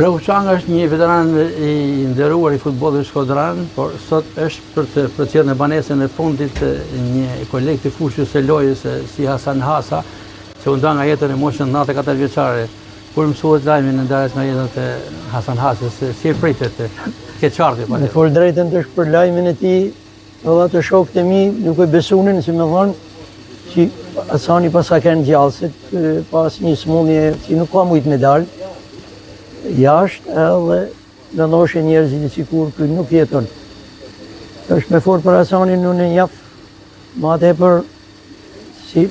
Prehu Çanga është një veteran i nderuar i futbollit shkodran, por sot është për të përcjellë në banesën e fundit një koleg të fushës së lojës si Hasan Hasa, që u nda nga jetën e moshën 94 vjeçare. Kur mësuat lajmin në ndarjes nga jetën e Hasan Hasës, si e pritet këtë çartë? Me fol drejtën të për lajmin e tij, edhe të shokët e mi nuk e besunin, si më thonë, që Hasani pas ka qenë gjallësit, pas një smundje që nuk ka mujt me dalë, jashtë edhe në noshe njerëzit sikur kë nuk jeton. është me fort për Hasanin unë njaf, ma tepër si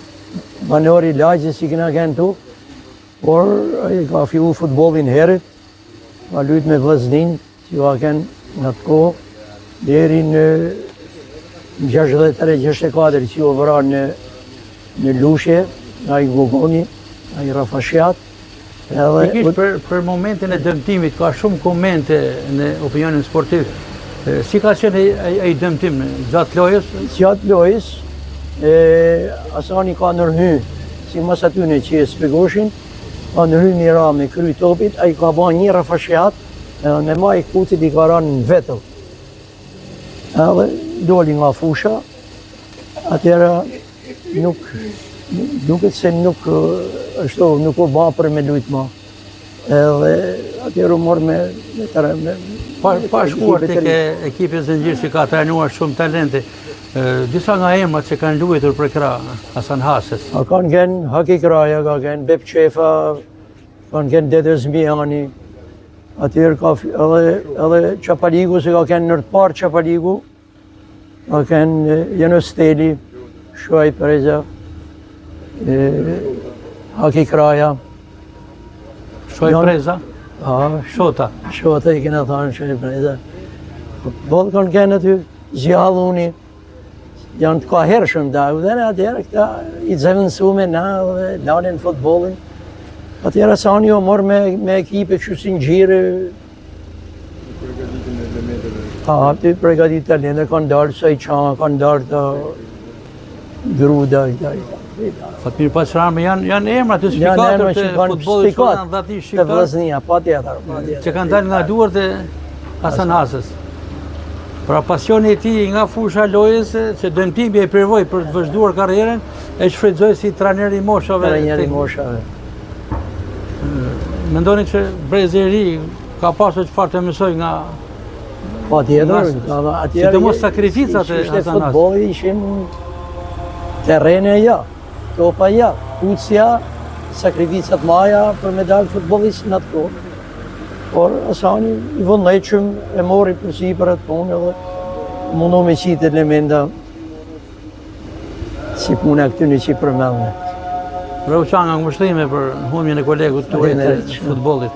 banori lagje si kena kënë tu, por ai ka fillu futbolin herët, ka lujt me vëzdin, që ka kënë në të kohë, deri në 63-64 që u vëra në Lushe, nga i Gogoni, nga i Rafashiat. Për momentin e dëmtimit, ka shumë komente në opinionin sportiv. Si ka qenë ai dëmtim gjatë lojës? Gjatë lojës, Hasani ka nërhy, si mas atyne që e spegoshin, ka nërhy mira me kry topit, ai ka ba një Rafashiat, me ma i kucit i ka ranë në vetëll. Edhe doli nga fusha, atëra duket se nuk u ba për me lujt ma. Edhe atëra u morë me Pa shkuar të ekipi Zëngjir që ka trajnuar shumë talente, disa nga emrat që kanë luajtur për krah Hasan Hasës. Kanë qenë Haki Kraja, ka qenë Bep Qefa, kanë qenë Dede Zmijani, atëherë ka edhe Çapaligu, se ka qenë nërtë parë Çapaligu, ka qenë Janus Steli, Shuaj Preza, Haki Kraja. Shuaj Preza? Shota. Shota i kena thënë Shuaj Preza. Bollë kanë qenë aty, Zjalluni, janë të ka hershëm da, dhe në atëherë këta i zëvënsume na dhe lanin futbolin. Atëherë Hasani o morë me ekipe që si Ngjirë. Aty pregadit talente, kanë darë Sajçan, kanë darë të Gruda. Fatmir Paçrami janë emra të shpikatër të futbollit shkodran dhe ati shqiptar. Të vllaznia, patjetër. Që kanë dalë nga duart e Hasan Hasës. Pra pasioni i tij nga fusha lojës, që dëmtimi e përvoj për të vazhduar karrierën, e shfrytëzoi si trajner i moshave. Trajner i moshave. Mendoni që brezi i ri ka pasur çfarë të mësoj nga patjetër, sidomos sakrificat e Hasan Hasës. Futbolli ishin terrene ja, topa ja, kucja, sakrificat maja për me dalë futbollist në atë kohë. Por Hasani i vullnetshëm e mori përsipër atë punë edhe mundu me qitë elementa si puna këtyne që i përmendne. Prehu Çanga, mbështetje për humjen e kolegut tuaj të futbollit.